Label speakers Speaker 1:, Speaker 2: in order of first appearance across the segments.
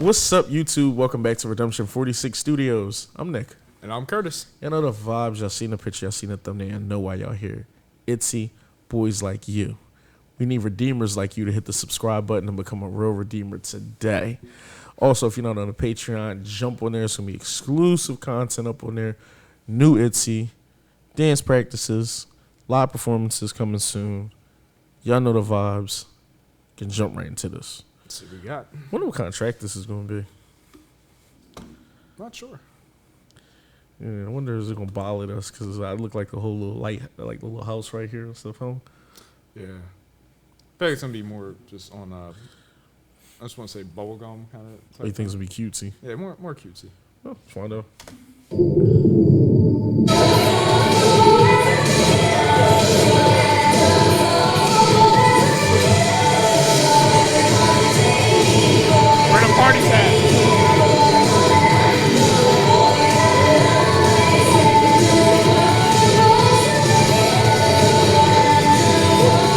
Speaker 1: What's up, YouTube? Welcome back to Redemption 46 Studios. I'm Nick.
Speaker 2: And I'm Curtis.
Speaker 1: Y'all know the vibes. Y'all seen the picture. Y'all seen the thumbnail. I know why y'all here. ITZY, boys like you. We need redeemers like you to hit the subscribe button and become a real redeemer today. Also, if you're not on the Patreon, jump on there. It's going to be exclusive content up on there. New ITZY, dance practices, live performances coming soon. Y'all know the vibes. Can jump right into this.
Speaker 2: Let's see what we got.
Speaker 1: Wonder what kind of track this is going to be.
Speaker 2: Not sure.
Speaker 1: Yeah, I wonder is it going to ballad us because I look like the whole little light, like the little house right here and stuff. Huh?
Speaker 2: Yeah. I feel like it's going to be more just on, I just want to say bubblegum kind of.
Speaker 1: Oh, you think it's going to be cutesy?
Speaker 2: Yeah, more cutesy.
Speaker 1: Oh, just want to know.
Speaker 2: Where the party's at?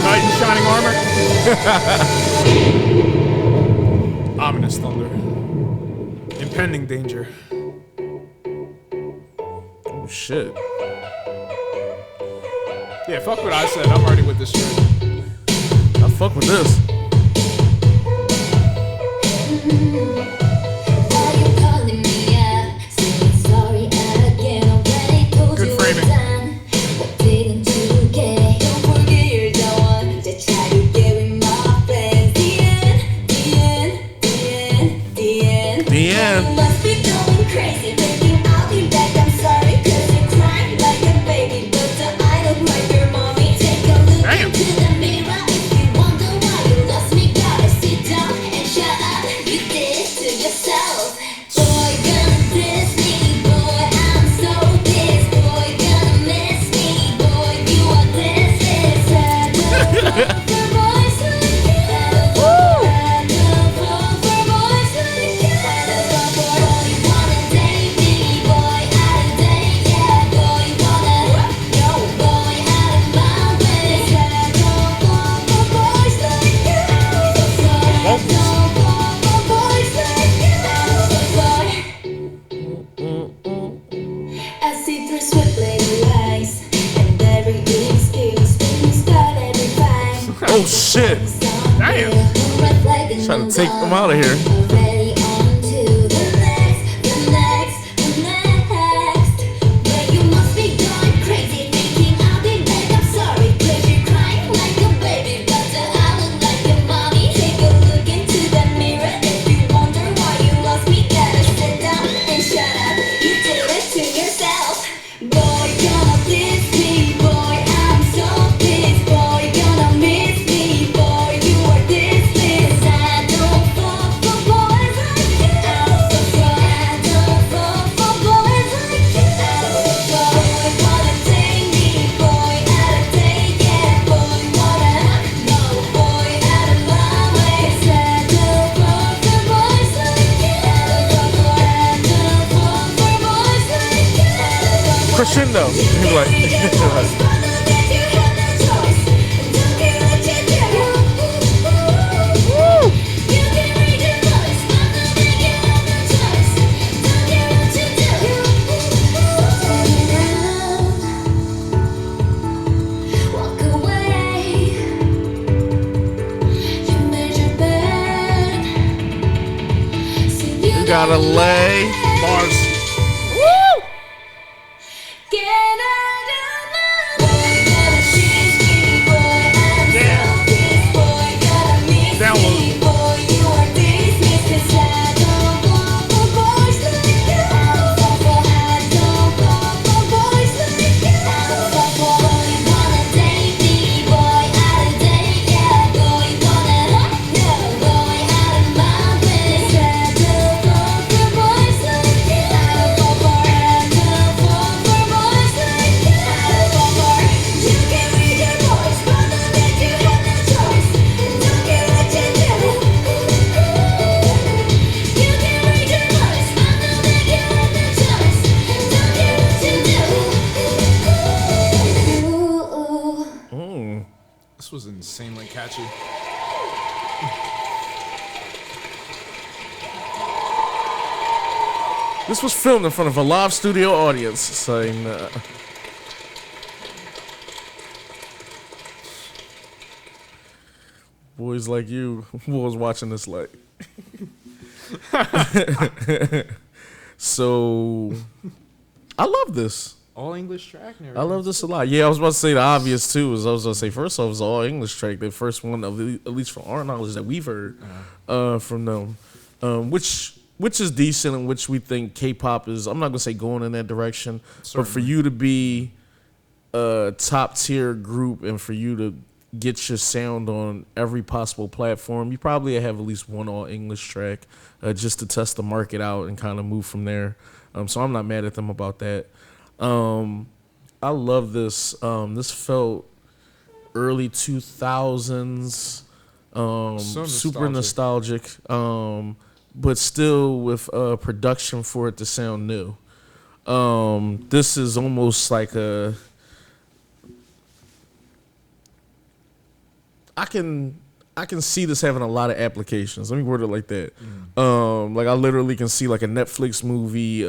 Speaker 2: Knight in shining armor. Ominous thunder. Impending danger.
Speaker 1: Oh, shit.
Speaker 2: Yeah, fuck what I said. I'm already with this shit.
Speaker 1: I fuck with this.
Speaker 2: Good framing.
Speaker 1: The end.
Speaker 3: Must be going crazy, thinking I'll be back. I'm sorry, 'cause you're crying like a baby, but I look like your mommy. Take a look into the mirror if you wonder why you lost me. Gotta sit down and shut up. You did it to yourself. Boy, gonna diss me, boy. I'm so pissed. Boy, gonna miss me, boy. You are this is sad. For boys like you. I see through swift lady eyes, and every excuse to start every fight.
Speaker 1: Oh, shit.
Speaker 2: Damn.
Speaker 1: Trying to take them out of here.
Speaker 3: Already on to the next. But you must be going crazy, thinking I'll be back. I'm sorry, 'cause you're crying like a baby, but I look like your mommy. Take a look into the mirror if you wonder why you lost me. Gotta sit down and shut up. You did it to yourself. Boy, gonna diss me, boy. I'm so pissed. Boy, gonna miss me, boy. You are dismissed. I don't fall for boys like you. I don't fall for boys like you. Boy, wanna take me, boy, out of take it. Boy, wanna no, boy, out of my way. I don't fall for boys like you. I don't fall for boys like you.
Speaker 1: Crescendo. He's like, you gotta lay.
Speaker 2: Bars. Download. This was insanely catchy.
Speaker 1: This was filmed in front of a live studio audience. Saying, boys like you, who was watching this like. So, I love this.
Speaker 2: All English track and
Speaker 1: I
Speaker 2: everything.
Speaker 1: love this a lot. Yeah, I was about to say the obvious too. Is I was going to say first off, it was all English track. The first one of the, at least from our knowledge that we've heard from them, which is decent and which we think K-pop is. I'm not going to say going in that direction, but for you to be a top tier group and for you to get your sound on every possible platform, you probably have at least one all English track just to test the market out and kind of move from there. So I'm not mad at them about that. I love this. This felt early 2000s, super nostalgic, but still with production for it to sound new. This is almost like a. I can see this having a lot of applications. Let me word it like that. Like I literally can see like a Netflix movie,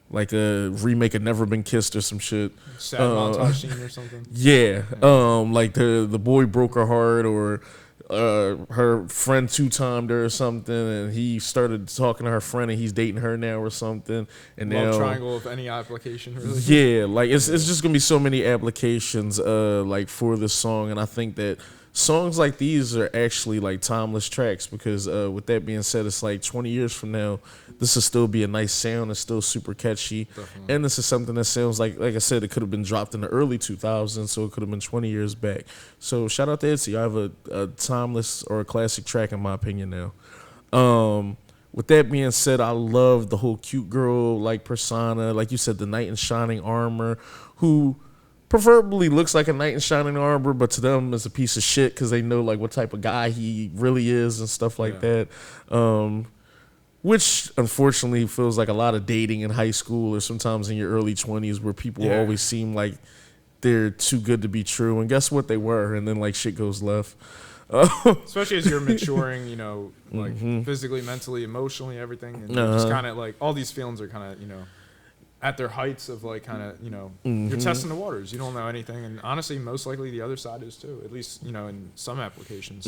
Speaker 1: like a remake of Never Been Kissed or some shit.
Speaker 2: Sad montage scene or something.
Speaker 1: Yeah. Like the boy broke her heart, or her friend two-timed her or something, and he started talking to her friend and he's dating her now or something. And
Speaker 2: Love
Speaker 1: now,
Speaker 2: triangle of any application, really.
Speaker 1: yeah, like it's just gonna be so many applications like for this song, and I think that songs like these are actually like timeless tracks because with that being said, it's like 20 years from now, this will still be a nice sound. It's still super catchy.
Speaker 2: Definitely.
Speaker 1: And this is something that sounds like I said, it could have been dropped in the early 2000s, so it could have been 20 years back. So shout out to ITZY. I have a timeless or a classic track in my opinion now. With that being said, I love the whole cute girl like persona, like you said, the knight in shining armor, who preferably looks like a knight in shining armor, but to them is a piece of shit because they know like what type of guy he really is and stuff like that. Which unfortunately feels like a lot of dating in high school or sometimes in your early 20s where people always seem like they're too good to be true. And guess what? They were. And then like shit goes left.
Speaker 2: Especially as you're maturing, you know, like physically, mentally, emotionally, everything. And you're just kind of like, all these feelings are kind of, you know, at their heights of like kind of, you know, you're testing the waters. You don't know anything. And honestly, most likely the other side is too, at least, you know, in some applications.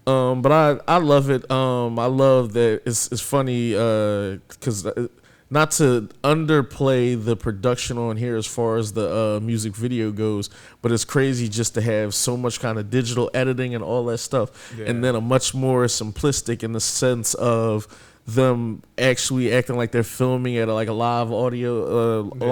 Speaker 1: But I love it. I love that it's funny because not to underplay the production on here as far as the music video goes, but it's crazy just to have so much kind of digital editing and all that stuff. And then a much more simplistic in the sense of them actually acting like they're filming at a live audio,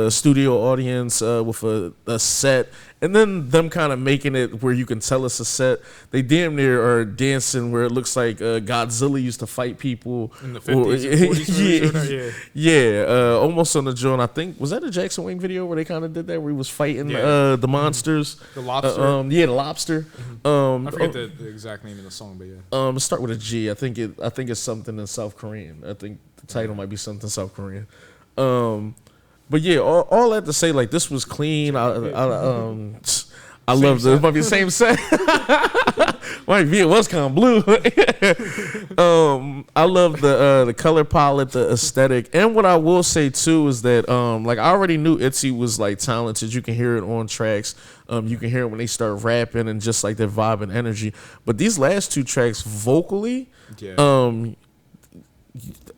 Speaker 1: studio audience with a set, and then them kind of making it where you can tell it's a set. They damn near are dancing where it looks like Godzilla used to fight people
Speaker 2: in the 50s and 40s.
Speaker 1: Almost on the joint. I think was that a Jackson Wang video where they kind of did that where he was fighting the monsters,
Speaker 2: the lobster.
Speaker 1: The lobster.
Speaker 2: I forget the exact name of the song, but
Speaker 1: it start with a G. I think it's something in South Korean. I think the title might be something South Korean. But yeah, all that to say, like this was clean. I love this. It might be the same set. Might be. It was kind of blue. I love the color palette, the aesthetic, and what I will say too is that like I already knew ITZY was like talented. You can hear it on tracks. You can hear it when they start rapping and just like their vibe and energy. But these last two tracks, vocally,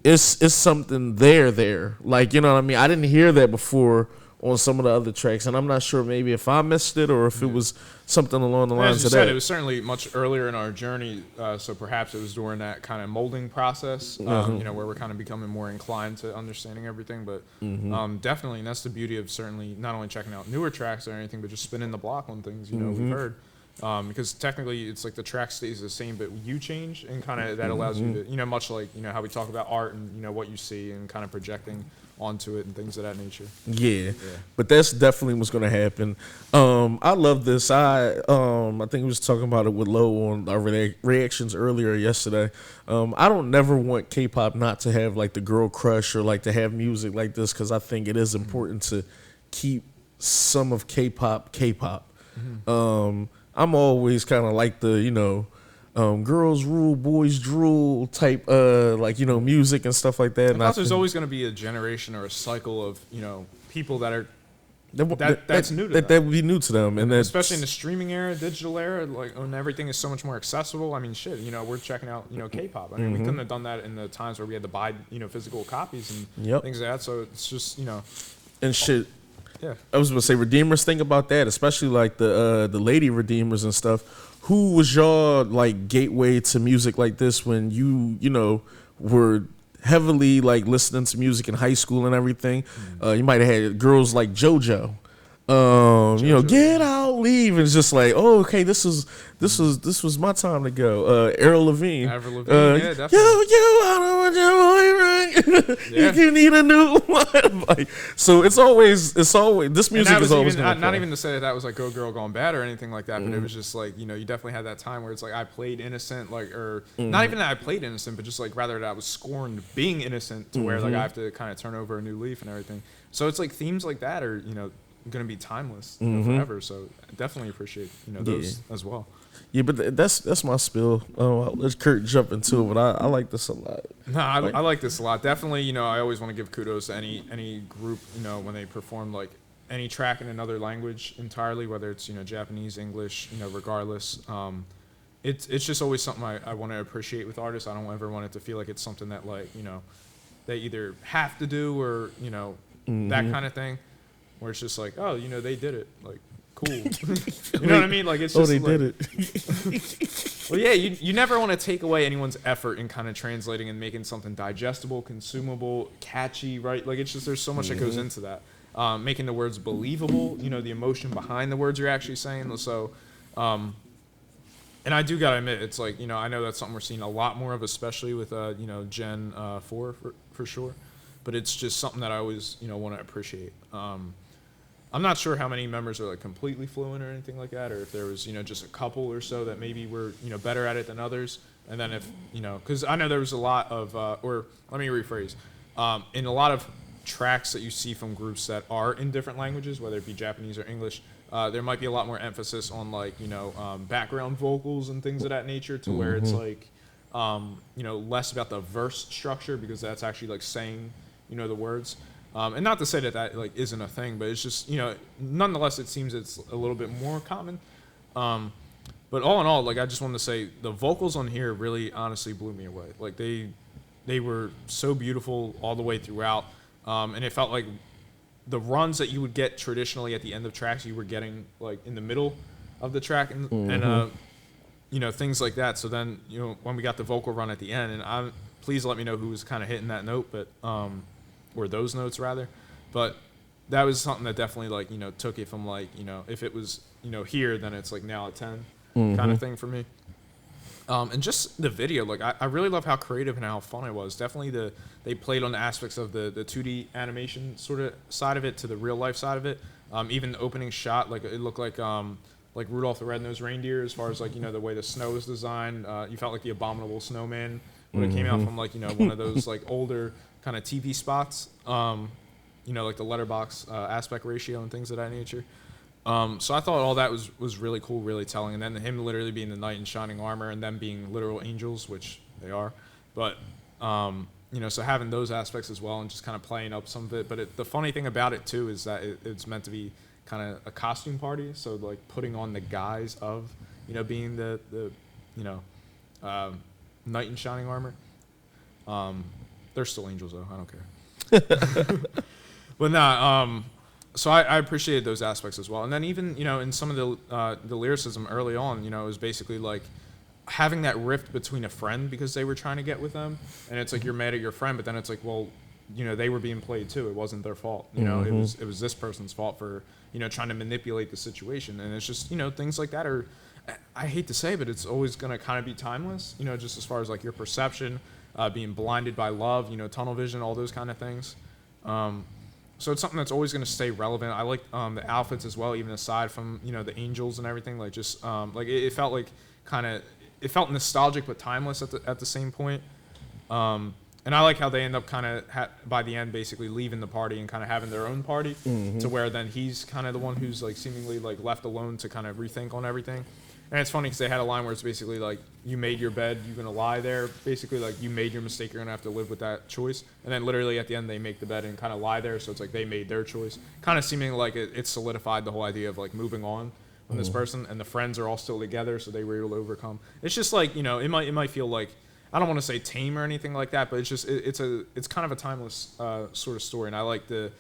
Speaker 1: it's something there. Like, you know what I mean? I didn't hear that before on some of the other tracks, and I'm not sure maybe if I missed it or if it was something along the lines
Speaker 2: as you
Speaker 1: of
Speaker 2: said,
Speaker 1: that.
Speaker 2: it was certainly much earlier in our journey, so perhaps it was during that kind of molding process, you know, where we're kind of becoming more inclined to understanding everything. But definitely, and that's the beauty of certainly not only checking out newer tracks or anything, but just spinning the block on things, you know, we've heard. Because technically it's like the track stays the same, but you change, and kind of that allows you to, you know, much like, you know, how we talk about art and, you know, what you see and kind of projecting onto it and things of that nature. Yeah.
Speaker 1: But that's definitely what's going to happen. I love this. I think we was talking about it with Lo on our reactions earlier yesterday. I don't never want K-pop not to have like the girl crush or like to have music like this, because I think it is important to keep some of K-pop. I'm always kind of like the, you know, girls rule, boys drool type, like, you know, music and stuff like that.
Speaker 2: I
Speaker 1: And
Speaker 2: thought there's always going to be a generation or a cycle of, you know, people that are that's new to them.
Speaker 1: That would be new to them, and
Speaker 2: especially in the streaming era, digital era, like when everything is so much more accessible. I mean, shit, you know, we're checking out, you know, K-pop. I mean, we couldn't have done that in the times where we had to buy, you know, physical copies and things like that. So it's just, you know,
Speaker 1: and shit.
Speaker 2: Yeah,
Speaker 1: I was gonna say redeemers. Think about that, especially like the lady redeemers and stuff. Who was your like gateway to music like this when you know were heavily like listening to music in high school and everything? You might have had girls like JoJo. You know, get out, leave, and it's just like, oh, okay, this was my time to go. Avril Lavigne,
Speaker 2: yeah, definitely.
Speaker 1: I don't want your boyfriend. You need a new one. Like, so it's always this music is always
Speaker 2: even, not even to say that was like Go Girl Gone Bad or anything like that, but it was just like, you know, you definitely had that time where it's like I played innocent, like, or not even that I played innocent, but just like rather that I was scorned being innocent to where like I have to kind of turn over a new leaf and everything. So it's like themes like that are, you know, going to be timeless, you know, forever. So definitely appreciate, you know, those as well.
Speaker 1: Yeah, but that's my spill. Let Kurt jump into it, but I like this a lot.
Speaker 2: No, I like this a lot. Definitely, you know, I always want to give kudos to any group, you know, when they perform like any track in another language entirely, whether it's, you know, Japanese, English, you know, regardless. It's just always something I want to appreciate with artists. I don't ever want it to feel like it's something that, like, you know, they either have to do or, you know, that kind of thing. Where it's just like, oh, you know, they did it. Like, cool. You know what I mean? Like, it's just
Speaker 1: they
Speaker 2: like,
Speaker 1: did it.
Speaker 2: Well, yeah, you never want to take away anyone's effort in kind of translating and making something digestible, consumable, catchy, right? Like, it's just, there's so much that goes into that. Making the words believable, you know, the emotion behind the words you're actually saying. So, and I do gotta admit, it's like, you know, I know that's something we're seeing a lot more of, especially with, you know, Gen 4 for sure. But it's just something that I always, you know, want to appreciate. I'm not sure how many members are like completely fluent or anything like that, or if there was, you know, just a couple or so that maybe were, you know, better at it than others. And then if, you know, because I know there was a lot of, or let me rephrase, in a lot of tracks that you see from groups that are in different languages, whether it be Japanese or English, there might be a lot more emphasis on like, you know, background vocals and things of that nature, to where it's like, you know, less about the verse structure, because that's actually like saying, you know, the words. And not to say that that like isn't a thing, but it's just, you know, nonetheless, it seems it's a little bit more common. But all in all, like, I just wanted to say the vocals on here really honestly blew me away. Like, they were so beautiful all the way throughout. And it felt like the runs that you would get traditionally at the end of tracks, you were getting like in the middle of the track, and you know, things like that. So then, you know, when we got the vocal run at the end, and please let me know who was kind of hitting that note, but or those notes rather, but that was something that definitely, like, you know, took it from like, you know, if it was, you know, here, then it's like now a 10 kind of thing for me. And just the video, like, I really love how creative and how fun it was. Definitely they played on the aspects of the 2D animation sort of side of it to the real life side of it. Even the opening shot, like, it looked like Rudolph the Red-Nosed Reindeer, as far as like, you know, the way the snow was designed. You felt like the Abominable Snowman when it came out from like, you know, one of those like older kind of TV spots, you know, like the letterbox aspect ratio and things of that nature. So I thought all that was really cool, really telling. And then him literally being the knight in shining armor and them being literal angels, which they are. But, you know, so having those aspects as well and just kind of playing up some of it. But the funny thing about it, too, is that it's meant to be kind of a costume party. So, like, putting on the guise of, you know, being the you know, knight in shining armor. They're still angels, though. I don't care. But nah, so I appreciated those aspects as well. And then even, you know, in some of the lyricism early on, you know, it was basically like having that rift between a friend because they were trying to get with them. And it's like you're mad at your friend, but then it's like, well, you know, they were being played too. It wasn't their fault. You know, it was this person's fault for, you know, trying to manipulate the situation. And it's just, you know, things like that are, I hate to say, but it's always going to kind of be timeless, you know, just as far as like your perception, being blinded by love, you know, tunnel vision, all those kind of things. So it's something that's always going to stay relevant. I like the outfits as well, even aside from, you know, the angels and everything. Like, just like it felt like it felt nostalgic but timeless at the same point. And I like how they end up kind of by the end basically leaving the party and kind of having their own party, to where then he's kind of the one who's like seemingly like left alone to kind of rethink on everything. And it's funny because they had a line where it's basically like, you made your bed, you're going to lie there. Basically, like, you made your mistake, you're going to have to live with that choice. And then literally at the end, they make the bed and kind of lie there. So it's like they made their choice. Kind of seeming like it solidified the whole idea of, like, moving on from this person. And the friends are all still together, so they were able to overcome. It's just like, you know, it might feel like, I don't want to say tame or anything like that, but it's just, it's kind of a timeless sort of story. And I like the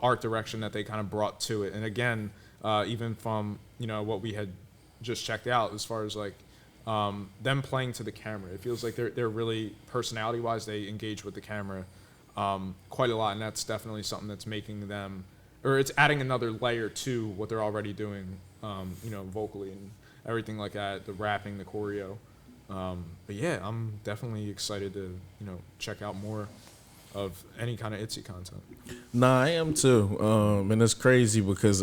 Speaker 2: art direction that they kind of brought to it. And again, even from, you know, what we had just checked out as far as like them playing to the camera, it feels like they're really, personality wise, they engage with the camera quite a lot, and that's definitely something that's making them, or it's adding another layer to what they're already doing, you know, vocally and everything like that, the rapping, the choreo. But yeah, I'm definitely excited to, you know, check out more of any kind of ITZY content.
Speaker 1: Nah, I am too. And it's crazy because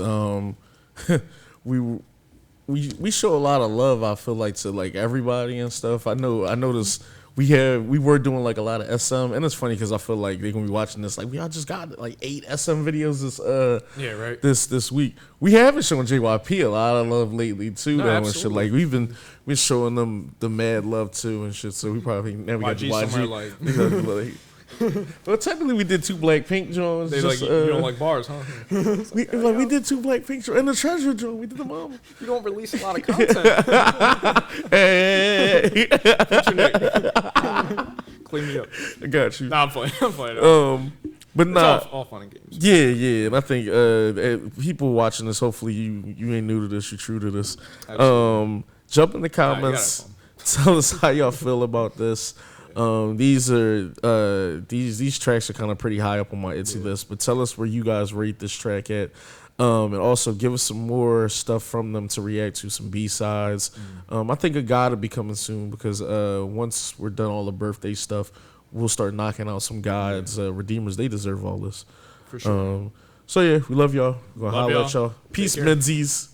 Speaker 1: we show a lot of love, I feel like, to like everybody and stuff. I noticed we were doing like a lot of SM, and it's funny because I feel like they're gonna be watching this like we all just got like 8 SM videos this week. We haven't shown JYP a lot of love lately too, though, and shit. Like we've been showing them the mad love too and shit. So we probably never got to YG. Like, well, technically, we did 2 Blackpink joints.
Speaker 2: They
Speaker 1: just,
Speaker 2: like you don't like bars, huh?
Speaker 1: we did 2 Blackpink joints and the Treasure joint. We did them all.
Speaker 2: You don't release a lot of content.
Speaker 1: Hey.
Speaker 2: Clean me up.
Speaker 1: I got you.
Speaker 2: Nah, I'm playing.
Speaker 1: But nah,
Speaker 2: it's all fun and games.
Speaker 1: Yeah, and I think people watching this, hopefully you ain't new to this, you're true to this.
Speaker 2: Absolutely.
Speaker 1: Jump in the comments, tell us how y'all feel about this. These tracks are kind of pretty high up on my ITZY list, but tell us where you guys rate this track at, and also give us some more stuff from them to react to, some B-sides. I think a God will be coming soon because once we're done all the birthday stuff, we'll start knocking out some gods, redeemers. They deserve all this.
Speaker 2: For sure.
Speaker 1: So yeah, we love y'all. We're gonna holler at y'all. Peace,
Speaker 2: Take care.
Speaker 1: Menzies.